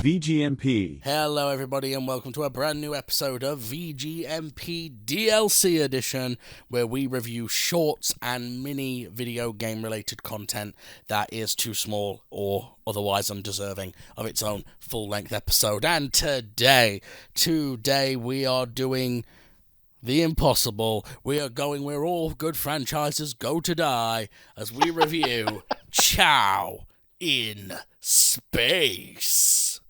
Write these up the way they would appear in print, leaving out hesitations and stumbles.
VGMP. Hello everybody and welcome to a brand new episode of VGMP DLC edition, where we review shorts and mini video game related content that is too small or otherwise undeserving of its own full length episode. And today we are doing the impossible. We are going where all good franchises go to die as we review Chao in Space.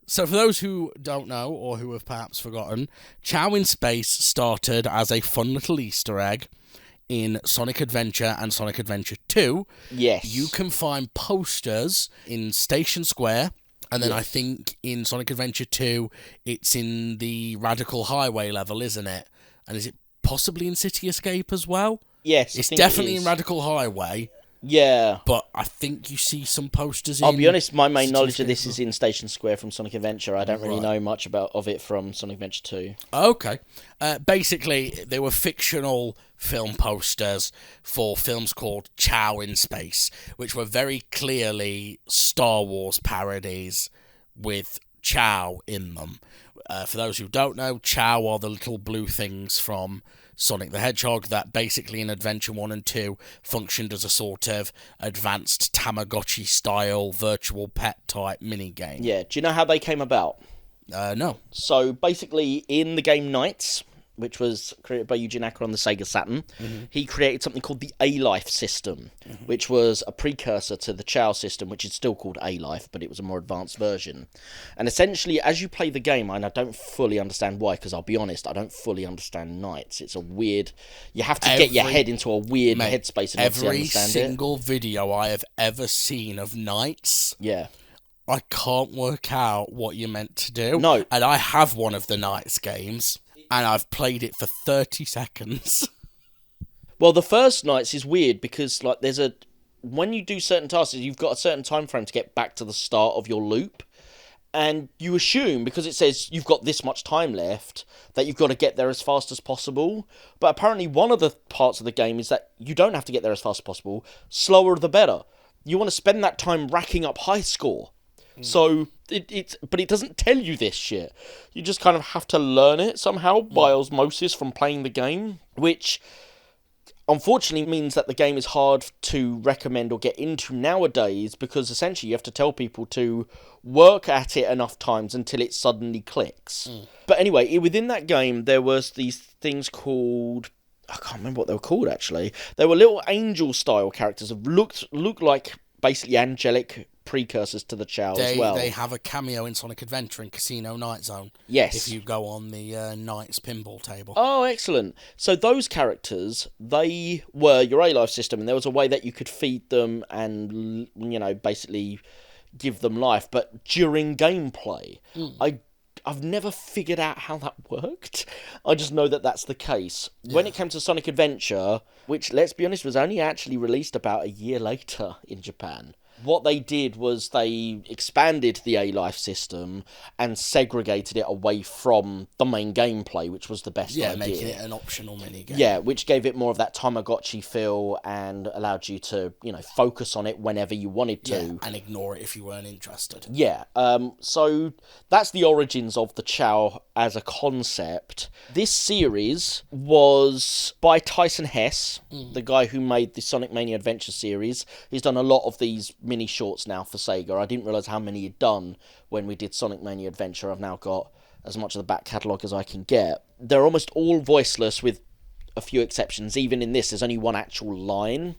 So for those who don't know, or who have perhaps forgotten, Chao in Space started as a fun little Easter egg in Sonic Adventure and Sonic Adventure 2. Yes. You can find posters in Station Square, and then I think in Sonic Adventure 2, it's in the Radical Highway level, isn't it? And is it possibly in City Escape as well? Yes, It's definitely in Radical Highway. Yeah. But I think you see some posters in... I'll be honest, my main City knowledge Escape of this is in Station Square from Sonic Adventure. I don't really know much of it from Sonic Adventure 2. Okay. Basically, they were fictional film posters for films called Chao in Space, which were very clearly Star Wars parodies with Chao in them. For those who don't know, Chao are the little blue things from Sonic the Hedgehog that basically in Adventure 1 and 2 functioned as a sort of advanced Tamagotchi-style virtual pet type minigame. Yeah, do you know how they came about? No. So basically, in the game Knights, which was created by Yuji Naka on the Sega Saturn, he created something called the A-Life system, which was a precursor to the Chao system, which is still called A-Life, but it was a more advanced version. And essentially, as you play the game, and I don't fully understand why, because I'll be honest, I don't fully understand Knights. It's a weird... You have to get your head into a weird headspace in order to understand it. Every single video I have ever seen of Knights... Yeah. I can't work out what you're meant to do. No. And I have one of the Knights games, and I've played it for 30 seconds. Well, the first Knights is weird because, like, when you do certain tasks, you've got a certain time frame to get back to the start of your loop. And you assume, because it says you've got this much time left, that you've got to get there as fast as possible. But apparently one of the parts of the game is that you don't have to get there as fast as possible. Slower the better. You want to spend that time racking up high score. So, but it doesn't tell you this shit. You just kind of have to learn it somehow by osmosis from playing the game, which unfortunately means that the game is hard to recommend or get into nowadays, because essentially you have to tell people to work at it enough times until it suddenly clicks. But anyway, within that game, there was these things called... I can't remember what they were called, actually. They were little angel-style characters that looked like basically angelic precursors to the Chao as well. They have a cameo in Sonic Adventure in Casino Night Zone. Yes. If you go on the Knights pinball table. Oh, excellent. So those characters, they were your A-Life system, and there was a way that you could feed them and, basically give them life. But during gameplay, I've never figured out how that worked. I just know that that's the case. Yeah. When it came to Sonic Adventure, which, let's be honest, was only actually released about a year later in Japan, what they did was they expanded the A-Life system and segregated it away from the main gameplay, which was the best idea. Yeah, making it an optional minigame. Yeah, which gave it more of that Tamagotchi feel and allowed you to, focus on it whenever you wanted to. Yeah, and ignore it if you weren't interested. Yeah, so that's the origins of the Chao as a concept. This series was by Tyson Hesse, the guy who made the Sonic Mania Adventure series. He's done a lot of these mini shorts now for Sega. I didn't realise how many he'd done when we did Sonic Mania Adventure. I've now got as much of the back catalogue as I can get. They're almost all voiceless with a few exceptions. Even in this, there's only one actual line,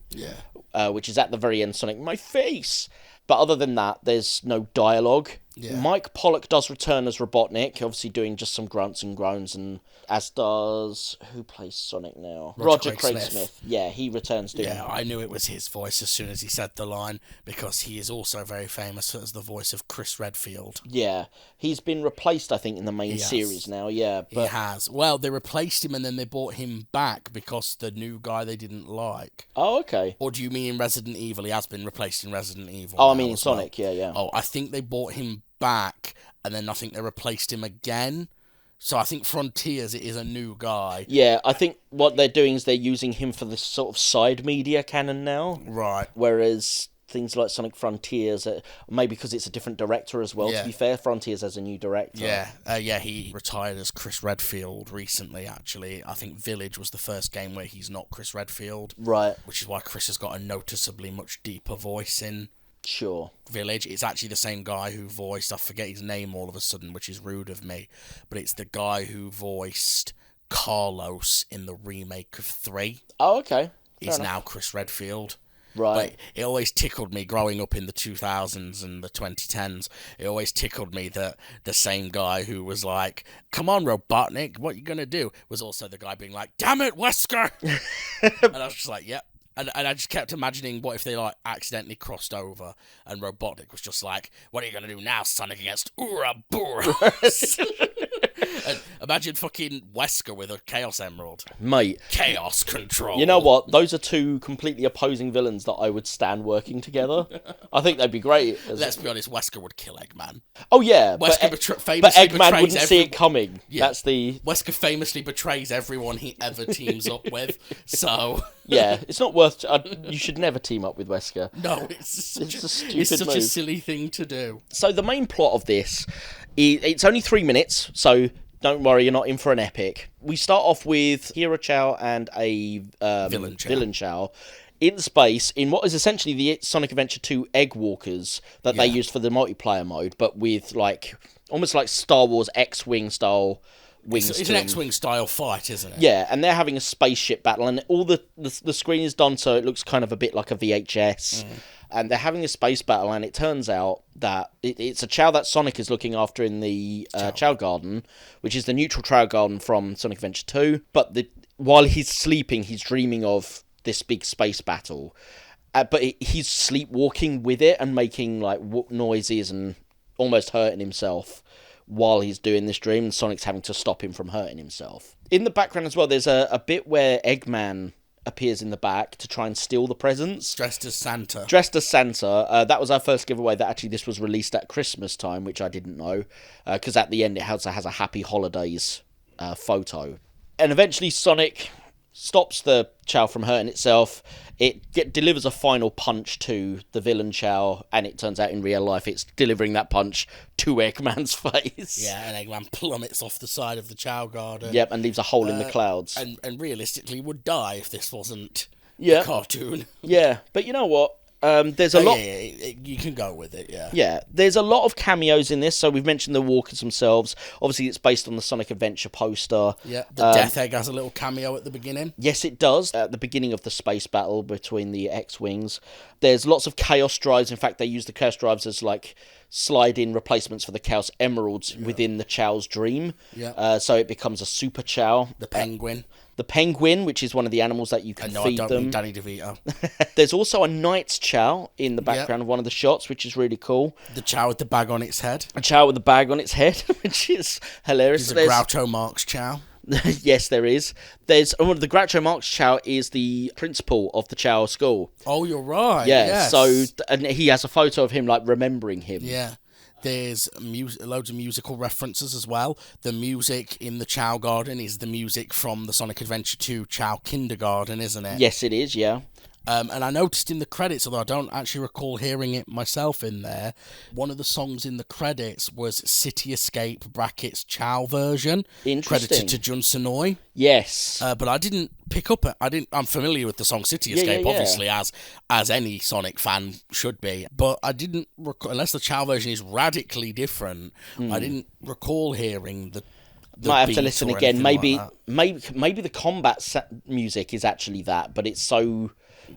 which is at the very end, Sonic, my face! But other than that, there's no dialogue. Yeah. Mike Pollock does return as Robotnik, obviously doing just some grunts and groans, and as does... Who plays Sonic now? Roger Craig Smith. Yeah, he returns doing... Yeah, I knew it was his voice as soon as he said the line, because he is also very famous as the voice of Chris Redfield. Yeah, he's been replaced, I think, in the main series now, yeah. But... He has. Well, they replaced him and then they brought him back because the new guy they didn't like. Oh, okay. Or do you mean in Resident Evil? He has been replaced in Resident Evil. Oh, I mean in Sonic, yeah. Oh, I think they brought him back and then I think they replaced him again. So I think Frontiers, it is a new guy. Yeah, I think what they're doing is they're using him for this sort of side media canon now. Right. Whereas things like Sonic Frontiers, maybe because it's a different director as well. Yeah. To be fair, Frontiers has a new director. Yeah, he retired as Chris Redfield recently, actually. I think Village was the first game where he's not Chris Redfield. Right. Which is why Chris has got a noticeably much deeper voice in Village. It's actually the same guy who voiced, I forget his name all of a sudden, which is rude of me, but it's the guy who voiced Carlos in the remake of 3. Oh, okay. He's now Chris Redfield. Right. But it always tickled me growing up in the 2000s and the 2010s. It always tickled me that the same guy who was like, "Come on, Robotnik, what you gonna do?" was also the guy being like, "Damn it, Wesker!" And I was just like, "Yep." And I just kept imagining, what if they like accidentally crossed over and Robotnik was just like, "What are you gonna do now, Sonic, against Ouroboros?" And imagine fucking Wesker with a Chaos Emerald. Mate. Chaos Control. You know what? Those are two completely opposing villains that I would stand working together. I think they'd be great. Let's be honest, Wesker would kill Eggman. Oh, yeah. Wesker but Eggman wouldn't see it coming. Yeah. That's the... Wesker famously betrays everyone he ever teams up with, so... Yeah, it's not worth... you should never team up with Wesker. No, it's such a silly thing to do. So the main plot of this, it's only 3 minutes, so don't worry, you're not in for an epic. We start off with Hero Chao and a villain Chao in space in what is essentially the Sonic Adventure 2 Egg Walkers that they used for the multiplayer mode, but with like almost like Star Wars X-Wing style wings. It's an X-Wing style fight, isn't it? Yeah, and they're having a spaceship battle, and all the screen is done so it looks kind of a bit like a VHS. And they're having a space battle, and it turns out that it's a Chao that Sonic is looking after in the Chao Garden, which is the neutral Chao Garden from Sonic Adventure 2. But while he's sleeping, he's dreaming of this big space battle. But he's sleepwalking with it and making like noises and almost hurting himself while he's doing this dream, and Sonic's having to stop him from hurting himself. In the background as well, there's a bit where Eggman appears in the back to try and steal the presents. Dressed as Santa. That was our first giveaway that actually this was released at Christmas time, which I didn't know, because at the end it also has a Happy Holidays photo. And eventually Sonic stops the Chao from hurting itself. It delivers a final punch to the villain Chao, and it turns out in real life it's delivering that punch to Eggman's face. Yeah, and Eggman plummets off the side of the Chao Garden. Yep, and leaves a hole in the clouds. And realistically would die if this wasn't a cartoon. Yeah, but you know what? There's a lot. You can go with it. Yeah. Yeah, there's a lot of cameos in this. So we've mentioned the walkers themselves. Obviously, it's based on the Sonic Adventure poster. Yeah. The Death Egg has a little cameo at the beginning. Yes, it does. At the beginning of the space battle between the X-wings, there's lots of Chaos Drives. In fact, they use the Chaos Drives as like slide-in replacements for the Chaos Emeralds within the Chao's dream. Yeah. So it becomes a Super Chao. The Penguin. The penguin, which is one of the animals that you can feed them. I don't mean Danny DeVito. There's also a Knight's Chao in the background of one of the shots, which is really cool. The Chao with the bag on its head. A Chao with the bag on its head, which is hilarious. There's a Groucho Marx Chao. Yes, there is. The Groucho Marx Chao is the principal of the Chao school. Oh, you're right. Yeah, yes. So and he has a photo of him, like, remembering him. Yeah. There's loads of musical references as well. The music in the Chao Garden is the music from the Sonic Adventure 2 Chao Kindergarten, isn't it? Yes, it is, yeah. And I noticed in the credits, although I don't actually recall hearing it myself in there, one of the songs in the credits was City Escape brackets Chao version. Interesting. Credited to Jun Sonoy. Yes. But I didn't pick up it. I'm familiar with the song City Escape, obviously, as any Sonic fan should be. But I didn't recall, unless the Chao version is radically different, I didn't recall hearing the might have to listen again. Maybe the combat music is actually that, but it's so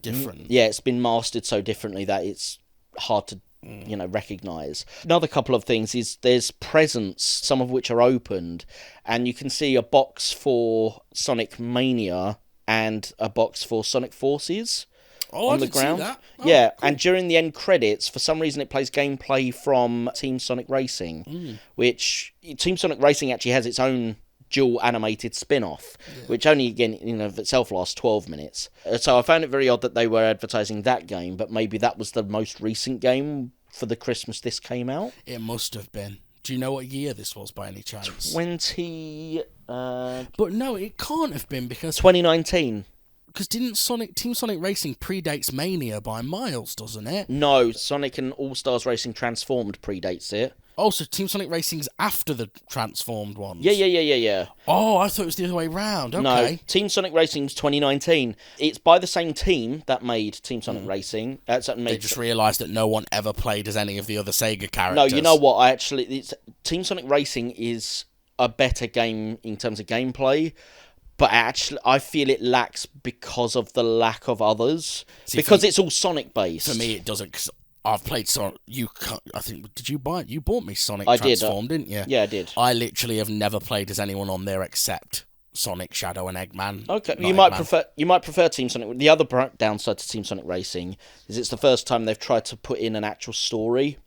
different. Yeah, it's been mastered so differently that it's hard to recognise. Another couple of things is there's presents, some of which are opened, and you can see a box for Sonic Mania and a box for Sonic Forces. On the ground. See that. Yeah, cool. And during the end credits, for some reason it plays gameplay from Team Sonic Racing, which Team Sonic Racing actually has its own dual animated spin-off, which only again in of itself lasts 12 minutes. So I found it very odd that they were advertising that game, but maybe that was the most recent game for the Christmas this came out. It must have been. Do you know what year this was by any chance? 20... But no, it can't have been because... 2019. Because didn't Team Sonic Racing predates Mania by miles, doesn't it? No, Sonic and All-Stars Racing Transformed predates it. Oh, so Team Sonic Racing's after the transformed ones? Yeah. Oh, I thought it was the other way round. Okay. No, Team Sonic Racing's 2019. It's by the same team that made Team Sonic Racing. They just realised that no one ever played as any of the other Sega characters. No, you know what? Team Sonic Racing is a better game in terms of gameplay, but actually, I feel it lacks because of the lack of others. Because it's all Sonic based. For me, it doesn't. Because I've played Sonic. I think. Did you buy it? You bought me Sonic I Transformed, did. Didn't you? Yeah, I did. I literally have never played as anyone on there except Sonic, Shadow, and Eggman. Okay, Not you might prefer Team Sonic. The other downside to Team Sonic Racing is it's the first time they've tried to put in an actual story.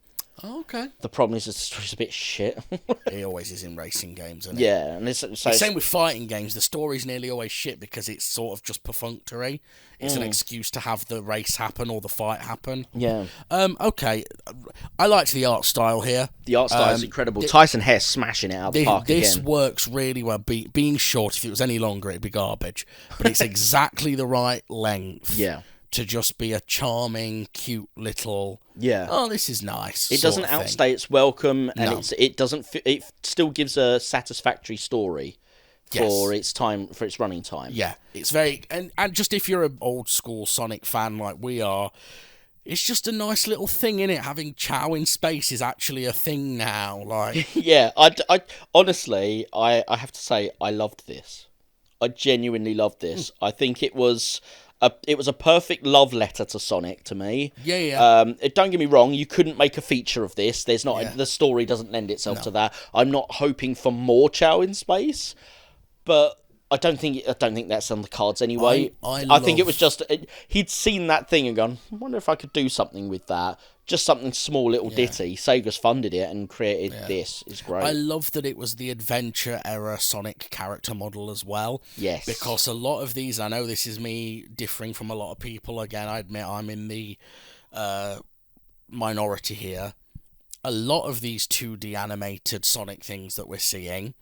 Oh, okay. The problem is the story's a bit shit. It always is in racing games, isn't it? Yeah, and Same with fighting games. The story's nearly always shit because it's sort of just perfunctory. It's an excuse to have the race happen or the fight happen. Yeah. Okay. I liked the art style here. The art style is incredible. Tyson Hare smashing it out of the park again. This works really well. Being short, if it was any longer, it'd be garbage. But it's exactly the right length. Yeah. To just be a charming, cute little. Yeah. Oh, this is nice. It doesn't outstay its welcome, and No. it doesn't. It still gives a satisfactory story for its running time. Yeah, it's very and just if you're an old school Sonic fan like we are, it's just a nice little thing, innit? Having Chao in space is actually a thing now. Like, Yeah, I honestly, I have to say, I loved this. I genuinely loved this. I think it was a perfect love letter to Sonic to me. Yeah. Don't get me wrong, you couldn't make a feature of this. There's not the story doesn't lend itself to that. I'm not hoping for more Chao in space, but I don't think that's on the cards anyway. I think it was just he'd seen that thing and gone, I wonder if I could do something with that. Just something small, little ditty. Sega's funded it and created this. It's great. I love that it was the adventure era Sonic character model as well. Yes. Because a lot of these, I know this is me differing from a lot of people. Again, I admit I'm in the minority here. A lot of these 2D animated Sonic things that we're seeing,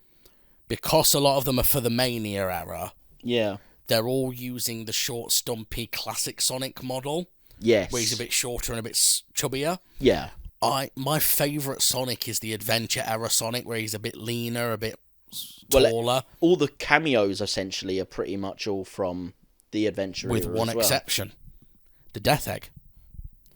because a lot of them are for the Mania era. Yeah. They're all using the short, stumpy, classic Sonic model. Yes. Where he's a bit shorter and a bit chubbier. Yeah. My favourite Sonic is the adventure era Sonic, where he's a bit leaner, a bit taller. All the cameos essentially are pretty much all from the adventure with era one as well. exception, the Death Egg.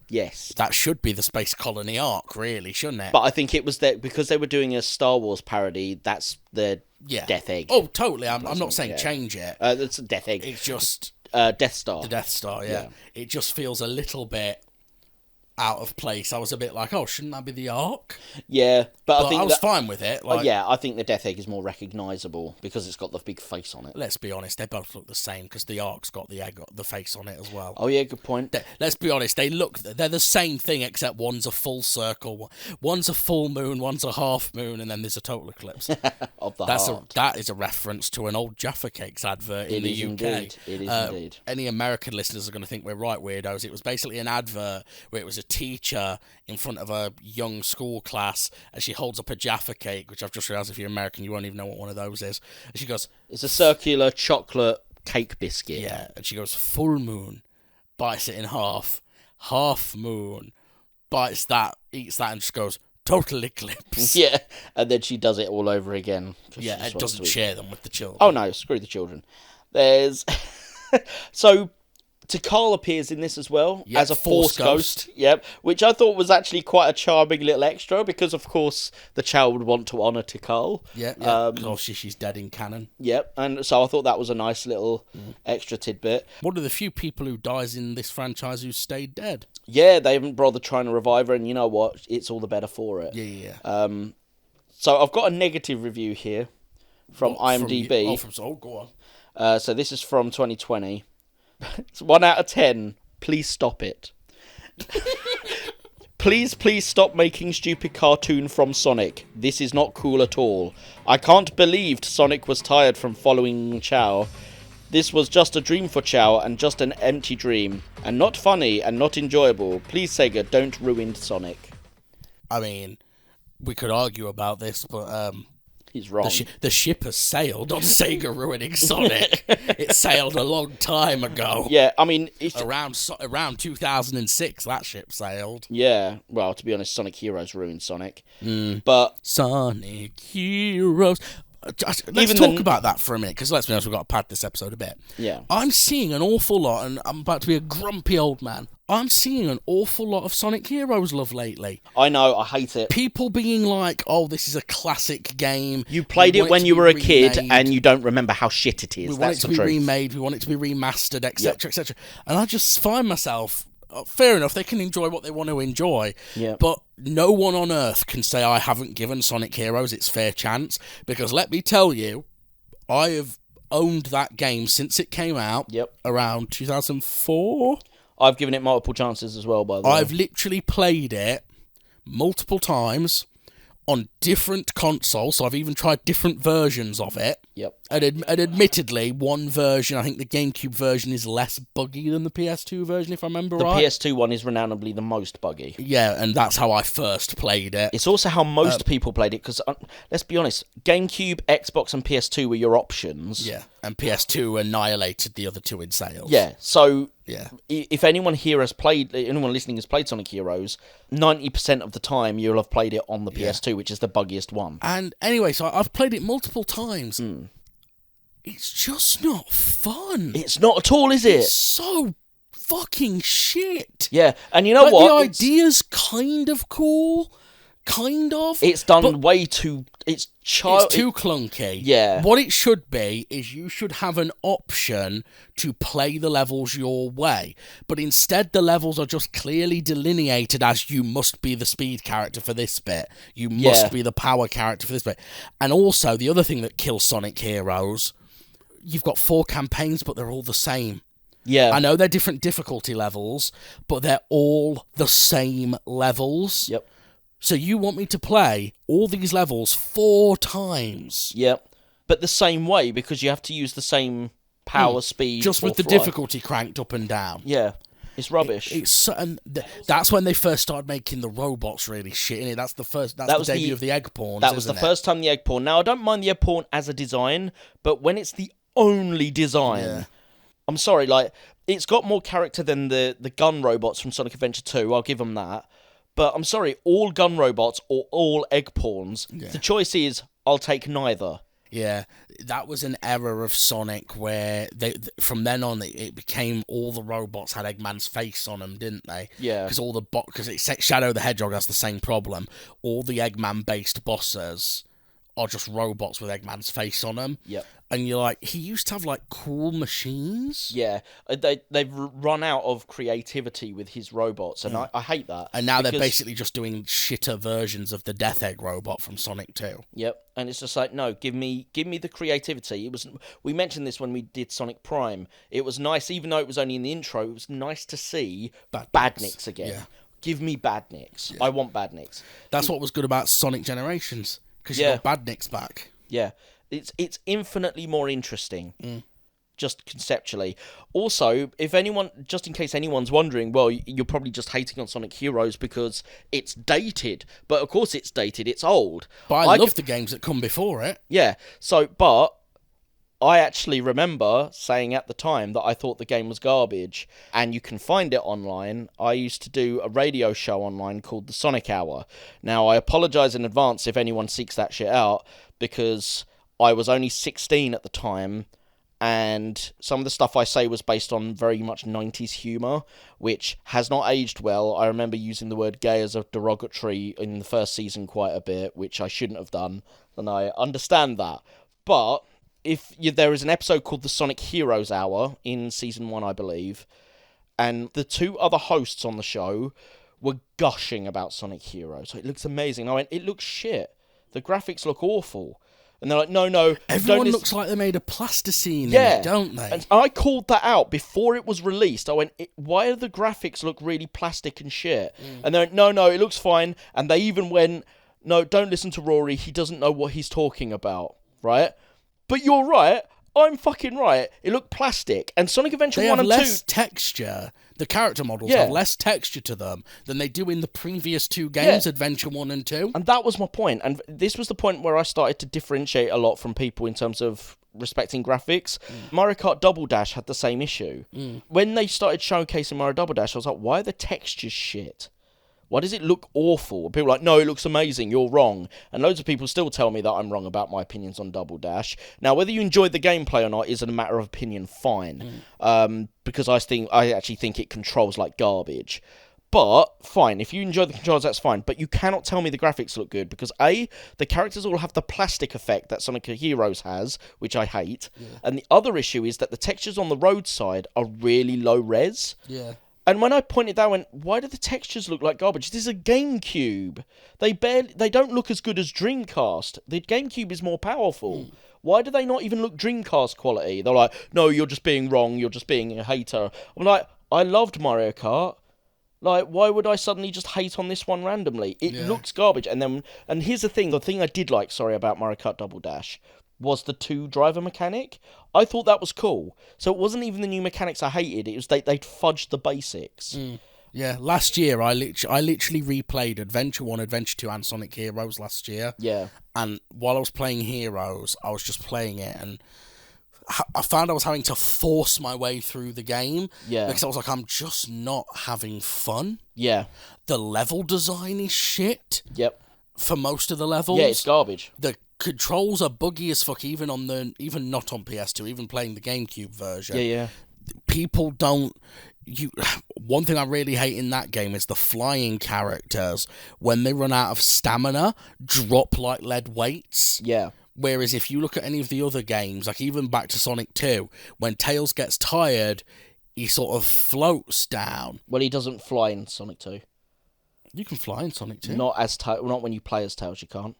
Yes. That should be the Space Colony arc, really, shouldn't it? But I think it was because they were doing a Star Wars parody. That's the Death Egg. Oh, totally. I'm not saying change it. It's a Death Egg. It's just Death Star. The Death Star, yeah. It just feels a little bit out of place. I was a bit like, oh, shouldn't that be the arc? Yeah, but I think I was fine with it. Like, I think the Death Egg is more recognisable because it's got the big face on it. Let's be honest, they both look the same because the arc's got the face on it as well. Oh yeah, good point. Let's be honest, they're the same thing except one's a full circle, one's a full moon, one's a half moon, and then there's a total eclipse. Of the heart. That is a reference to an old Jaffa Cakes advert in the UK. Indeed. It is indeed. Any American listeners are going to think we're right weirdos. It was basically an advert where it was a teacher in front of a young school class as she holds up a Jaffa Cake, which I've just realised if you're American you won't even know what one of those is. And she goes, it's a circular chocolate cake biscuit. Yeah, and she goes, full moon, bites it in half moon, bites that, eats that, and just goes, total eclipse. Yeah, and then she does it all over again. Yeah, it doesn't share them with the children. Oh no, screw the children. There's so Tikal appears in this as well as a Force Ghost. Yep, which I thought was actually quite a charming little extra because, of course, the child would want to honour Tikal. Yeah. Obviously, she's dead in canon. Yep, and so I thought that was a nice little extra tidbit. One of the few people who dies in this franchise who stayed dead. Yeah, they haven't bothered trying to revive her, and you know what? It's all the better for it. Yeah. So I've got a negative review here from IMDb. Go on. So this is from 2020. It's 1 out of 10. Please stop it. Please stop making stupid cartoon from Sonic. This is not cool at all. I can't believe Sonic was tired from following Chao. This was just a dream for Chao and just an empty dream. And not funny and not enjoyable. Please, Sega, don't ruin Sonic. I mean, we could argue about this, but He's wrong. The ship has sailed on Sega ruining Sonic. It sailed a long time ago. Yeah, I mean... Around 2006, that ship sailed. Yeah, well, to be honest, Sonic Heroes ruined Sonic. But... Sonic Heroes... Let's talk about that for a minute, because let's be honest, we've got to pad this episode a bit. Yeah. I'm seeing an awful lot, and I'm about to be a grumpy old man. I'm seeing an awful lot of Sonic Heroes love lately. I know, I hate it. People being like, oh, this is a classic game. You played it when you were a kid, and you don't remember how shit it is. We want it to be remade, we want it to be remastered, etc., etc. And I just find myself... Fair enough, they can enjoy what they want to enjoy, but no one on earth can say I haven't given Sonic Heroes its fair chance, because let me tell you, I have owned that game since it came out, around 2004. I've given it multiple chances as well, by the way. I've literally played it multiple times on different consoles, so I've even tried different versions of it. And admittedly, one version, I think the GameCube version, is less buggy than the PS2 version, if I remember right. The PS2 one is renownably the most buggy. Yeah, and that's how I first played it. It's also how most people played it, because, let's be honest, GameCube, Xbox, and PS2 were your options. Yeah, and PS2 annihilated the other two in sales. Yeah, so... Yeah. If anyone listening has played Sonic Heroes, 90% of the time you'll have played it on the PS2, which is the buggiest one. And anyway, so I've played it multiple times. It's just not fun. It's not at all, is it? It's so fucking shit. Yeah, and you know what? The idea's kind of cool. Kind of. It's done way too... It's too clunky. Yeah. What it should be is you should have an option to play the levels your way. But instead the levels are just clearly delineated as you must be the speed character for this bit. You must be the power character for this bit. And also, the other thing that kills Sonic Heroes, you've got 4 campaigns, but they're all the same. Yeah. I know they're different difficulty levels, but they're all the same levels. Yep. So you want me to play all these levels 4 times? Yep. But the same way, because you have to use the same power, speed... Just with the difficulty cranked up and down. Yeah. It's rubbish. That's when they first started making the robots really shit, innit? That's the debut of the egg porn. That was the first time the egg porn. Now, I don't mind the egg porn as a design, but when it's the only design... I'm sorry, like, it's got more character than the gun robots from Sonic Adventure 2, I'll give them that. But I'm sorry, all gun robots or all egg pawns, the choice is, I'll take neither. Yeah, that was an error of Sonic where from then on it became all the robots had Eggman's face on them, didn't they? Yeah. Because Shadow the Hedgehog has the same problem. All the Eggman-based bosses are just robots with Eggman's face on them. Yep. And you're like, he used to have, like, cool machines? Yeah. They've run out of creativity with his robots, and I hate that. And now they're basically just doing shitter versions of the Death Egg robot from Sonic 2. Yep. And it's just like, no, give me the creativity. We mentioned this when we did Sonic Prime. It was nice, even though it was only in the intro, it was nice to see Badniks again. Yeah. Give me Badniks. Yeah. I want Badniks. That's what was good about Sonic Generations, because you got Badniks back. Yeah. It's infinitely more interesting, just conceptually. Also, just in case anyone's wondering, well, you're probably just hating on Sonic Heroes because it's dated. But of course it's dated, it's old. But I love the games that come before it. Yeah, but I actually remember saying at the time that I thought the game was garbage, and you can find it online. I used to do a radio show online called The Sonic Hour. Now, I apologise in advance if anyone seeks that shit out, because I was only 16 at the time, and some of the stuff I say was based on very much 90s humour, which has not aged well. I remember using the word gay as a derogatory in the first season quite a bit, which I shouldn't have done, and I understand that. But there is an episode called The Sonic Heroes Hour in Season 1, I believe, and the 2 other hosts on the show were gushing about Sonic Heroes. So it looks amazing. I went, it looks shit. The graphics look awful. And they're like, no. Everyone looks like they made a plasticine in it, don't they? And I called that out before it was released. I went, why do the graphics look really plastic and shit? And they're like, no, it looks fine. And they even went, no, don't listen to Rory. He doesn't know what he's talking about, right? But you're right. I'm fucking right. It looked plastic. And Sonic Adventure 1 and 2... They have less texture The character models Yeah. have less texture to them than they do in the previous two games, Adventure 1 and 2. And that was my point. And this was the point where I started to differentiate a lot from people in terms of respecting graphics. Mario Kart Double Dash had the same issue. When they started showcasing Mario Double Dash, I was like, why are the textures shit? Why does it look awful? And people are like, no, it looks amazing, you're wrong. And loads of people still tell me that I'm wrong about my opinions on Double Dash. Now, whether you enjoyed the gameplay or not is a matter of opinion, fine. Because I actually think it controls like garbage. But, fine, if you enjoy the controls, that's fine. But you cannot tell me the graphics look good, because A, the characters all have the plastic effect that Sonic Heroes has, which I hate. And the other issue is that the textures on the roadside are really low res. Yeah. And when I pointed that, I went, why do the textures look like garbage? This is a GameCube. They don't look as good as Dreamcast. The GameCube is more powerful. Why do they not even look Dreamcast quality? They're like, no, you're just being wrong. You're just being a hater. I'm like, I loved Mario Kart. Like, why would I suddenly just hate on this one randomly? It looks garbage. And here's the thing I did like, about Mario Kart Double Dash was the 2-driver mechanic. I thought that was cool. So it wasn't even the new mechanics I hated. It was they'd fudged the basics. Yeah, last year I literally replayed Adventure 1, Adventure 2 and Sonic Heroes last year. Yeah. And while I was playing Heroes, I was just playing it and I found I was having to force my way through the game. Yeah. Because I was like, I'm just not having fun. Yeah. The level design is shit. Yep. For most of the levels. Yeah, it's garbage. The controls are buggy as fuck, even not on PS2, even playing the GameCube version. Yeah. People don't... One thing I really hate in that game is the flying characters, when they run out of stamina, drop like lead weights. Yeah. Whereas if you look at any of the other games, like even back to Sonic 2, when Tails gets tired, he sort of floats down. Well, he doesn't fly in Sonic 2. You can fly in Sonic 2. Not when you play as Tails, you can't.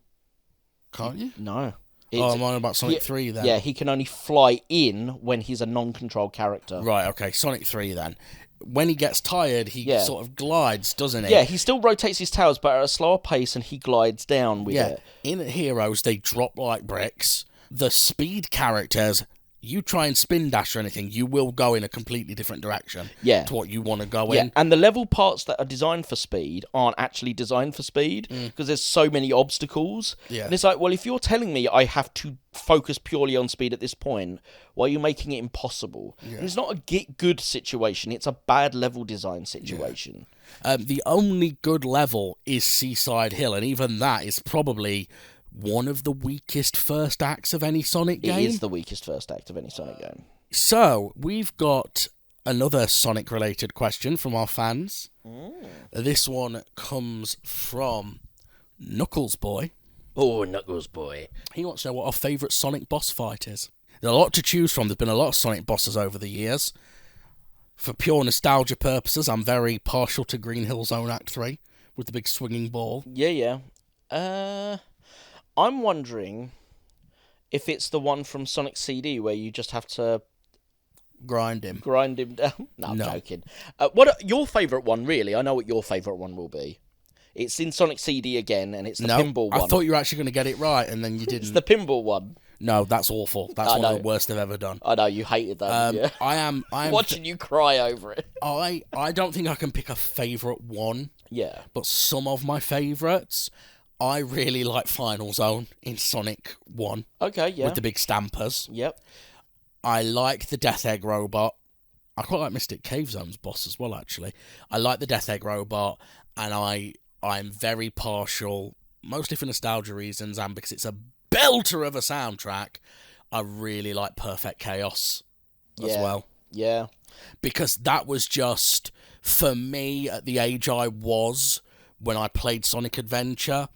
Can't you? No. I'm on about Sonic 3 then. Yeah, he can only fly in when he's a non-controlled character. Right, okay, Sonic 3 then. When he gets tired, he sort of glides, doesn't he? Yeah, he still rotates his tails, but at a slower pace, and he glides down with it. In Heroes, they drop like bricks. The speed characters, you try and spin dash or anything, you will go in a completely different direction to what you want to go in. And the level parts that are designed for speed aren't actually designed for speed, because there's so many obstacles. Yeah. And it's like, well, if you're telling me I have to focus purely on speed at this point, why are you making it impossible? Yeah. And it's not a get good situation, it's a bad level design situation. The only good level is Seaside Hill, and even that is probably one of the weakest first acts of any Sonic game. It is the weakest first act of any Sonic game. So, we've got another Sonic-related question from our fans. This one comes from Knuckles Boy. Oh, Knuckles Boy. He wants to know what our favourite Sonic boss fight is. There's a lot to choose from. There's been a lot of Sonic bosses over the years. For pure nostalgia purposes, I'm very partial to Green Hill Zone Act 3 with the big swinging ball. Yeah. I'm wondering if it's the one from Sonic CD where you just have to grind him down. No, I'm joking. What your favourite one, really? I know what your favourite one will be. It's in Sonic CD again, and it's the pinball one. I thought you were actually going to get it right, and then you didn't. It's the pinball one. No, that's awful. That's one of the worst they've ever done. I know, you hated that. Yeah. I am watching you cry over it. I don't think I can pick a favourite one. Yeah. But some of my favourites, I really like Final Zone in Sonic 1. Okay, yeah. With the big stampers. Yep. I like the Death Egg Robot. I quite like Mystic Cave Zone's boss as well, actually. I like the Death Egg Robot, and I'm very partial, mostly for nostalgia reasons, and because it's a belter of a soundtrack, I really like Perfect Chaos as well. Yeah. Because that was just, for me, at the age I was when I played Sonic Adventure,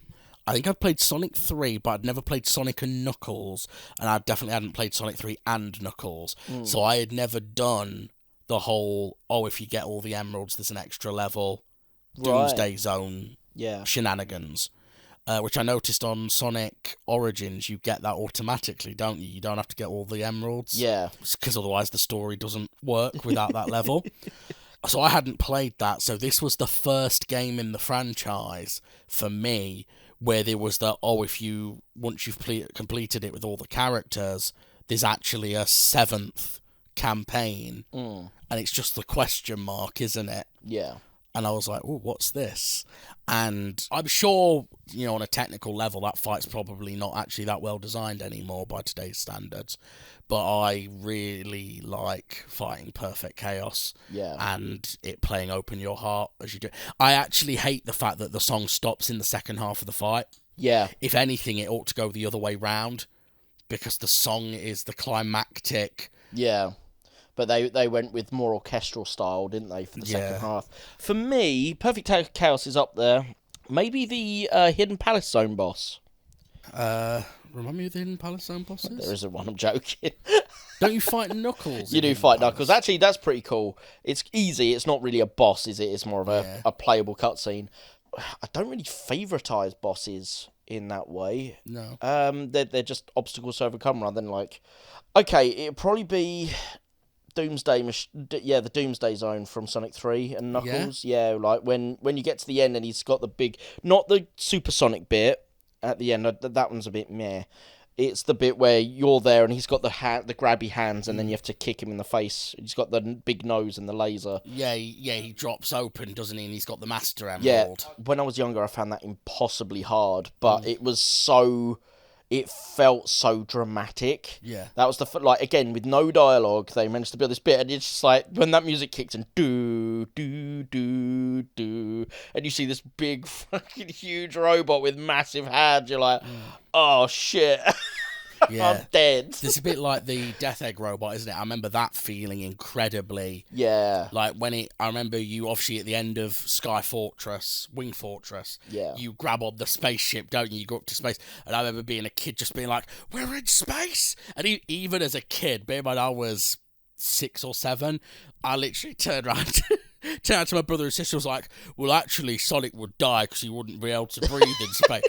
I think I'd played Sonic 3, but I'd never played Sonic and Knuckles, and I definitely hadn't played Sonic 3 and Knuckles. So I had never done the whole, if you get all the emeralds, there's an extra level, Doomsday Zone shenanigans. Which I noticed on Sonic Origins, you get that automatically, don't you? You don't have to get all the emeralds. Yeah. Because otherwise the story doesn't work without that level. So I hadn't played that, so this was the first game in the franchise, for me, where there was the, once you've completed it with all the characters, there's actually a 7th campaign, and it's just the question mark, isn't it? Yeah. And I was like, oh, what's this? And I'm sure, on a technical level, that fight's probably not actually that well designed anymore by today's standards. But I really like fighting Perfect Chaos. Yeah. And it playing Open Your Heart as you do. I actually hate the fact that the song stops in the second half of the fight. Yeah. If anything, it ought to go the other way round, because the song is the climactic. Yeah. But they went with more orchestral style, didn't they, for the second half? For me, Perfect Chaos is up there. Maybe the Hidden Palace Zone boss. Remind me of the Hidden Palace Zone bosses? There isn't one, I'm joking. Don't you fight Knuckles? You do fight Knuckles. Actually, that's pretty cool. It's easy. It's not really a boss, is it? It's more of a playable cutscene. I don't really favouritize bosses in that way. No. They're just obstacles to overcome rather than like... Okay, it'd probably be... the Doomsday Zone from Sonic 3 and Knuckles. Yeah, like when you get to the end and he's got the big, not the supersonic bit at the end. That one's a bit meh. It's the bit where you're there and he's got the grabby hands, and then you have to kick him in the face. He's got the big nose and the laser. Yeah, he drops open, doesn't he? And he's got the Master Emerald. Yeah, when I was younger, I found that impossibly hard, but it was so... It felt so dramatic. Yeah. That was again, with no dialogue, they managed to build this bit, and it's just like, when that music kicks in, do, do, do, do, and you see this big, fucking huge robot with massive hands, you're like, oh, shit. Yeah. I'm dead. It's a bit like the Death Egg robot, isn't it? I remember that feeling incredibly. Yeah. Like I remember you obviously at the end of Wing Fortress. Yeah. You grab on the spaceship, don't you? You go up to space. And I remember being a kid just being like, we're in space. And even as a kid, bear in mind I was 6 or 7, I literally turned around to my brother and sister, was like, well, actually, Sonic would die because he wouldn't be able to breathe in space.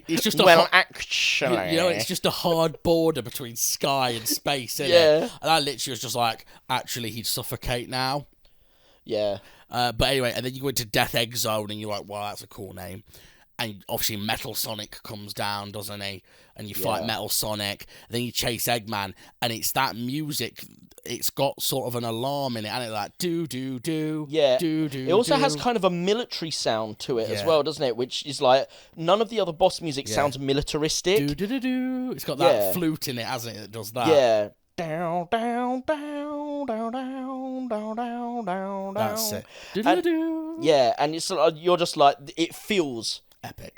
It's just actually... it's just a hard border between sky and space, isn't it? And I literally was just like, actually, he'd suffocate now. Yeah. But anyway, and then you go into Death Egg Zone, and you're like, wow, that's a cool name. And obviously Metal Sonic comes down, doesn't he? And you fight Metal Sonic. Then you chase Eggman. And it's that music. It's got sort of an alarm in it. And it's like, do-do-do. Yeah. Do-do-do. It also has kind of a military sound to it as well, doesn't it? Which is like, none of the other boss music sounds militaristic. Do-do-do-do. It's got that flute in it, hasn't it, that does that? Yeah. Down, down, down, down, down, down, down, down. That's it. Do-do-do. Yeah, and it's you're just like, it feels...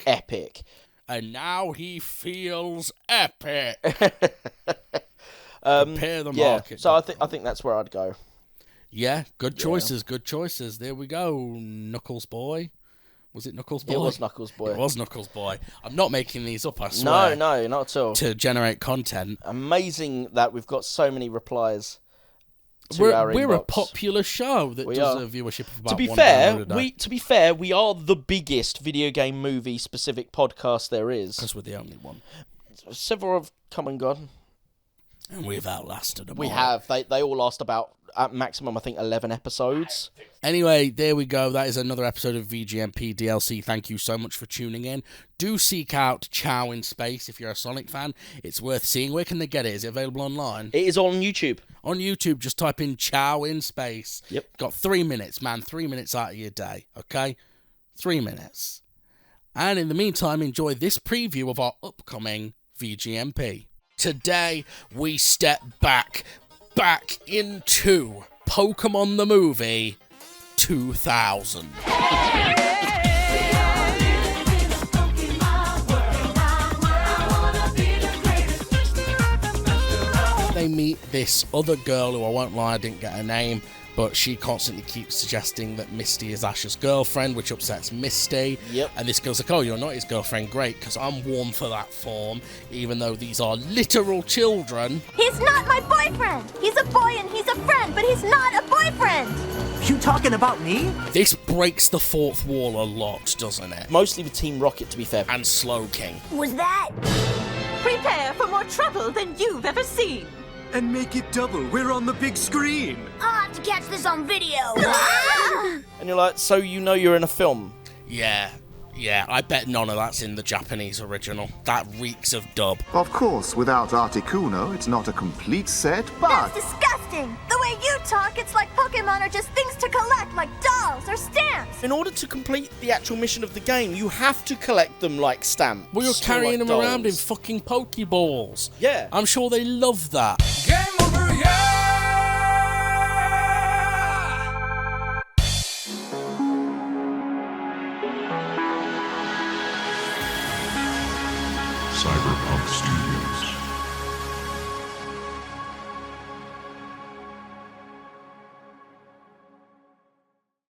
Epic. And now he feels epic. Prepare the market. So I think that's where I'd go. Yeah, good choices, good choices. There we go, Knuckles Boy. Was it Knuckles Boy? It was Knuckles Boy. It was Knuckles Boy. I'm not making these up, I swear. No, not at all. To generate content. Amazing that we've got so many replies. We're a popular show that does a viewership of about to be 1 fair, download a day. To be fair, we are the biggest video game movie specific podcast there is. Because we're the only one. Several have come and gone. And we've outlasted them We all. have. They all last about, at maximum, I think, 11 episodes. Anyway, there we go. That is another episode of VGMP DLC. Thank you so much for tuning in. Do seek out Chao in Space if you're a Sonic fan. It's worth seeing. Where can they get it? Is it available online? It is on YouTube. On YouTube, just type in Chao in Space. Yep. Got 3 minutes, man. 3 minutes out of your day, okay? 3 minutes. And in the meantime, enjoy this preview of our upcoming VGMP. Today, we step back into Pokemon the Movie 2000. They meet this other girl who, I won't lie, I didn't get her name, but she constantly keeps suggesting that Misty is Ash's girlfriend, which upsets Misty. Yep. And this girl's like, oh, you're not his girlfriend? Great, because I'm warm for that form, even though these are literal children. He's not my boyfriend! He's a boy and he's a friend, but he's not a boyfriend! You talking about me? This breaks the fourth wall a lot, doesn't it? Mostly with Team Rocket, to be fair. And Slow King. Was that? Prepare for more trouble than you've ever seen. And make it double. We're on the big screen. I'll have to catch this on video. And you're like, so you know you're in a film? Yeah, I bet none of that's in the Japanese original. That reeks of dub. Of course, without Articuno, it's not a complete set, but... That's disgusting! disgusting. The way you talk, it's like Pokemon are just things to collect, like dolls or stamps. In order to complete the actual mission of the game, you have to collect them like stamps. Well, you're or carrying like them around in dolls. fucking Pokeballs. Yeah. I'm sure they love that. Game over, yeah! Cyberpunk Studios.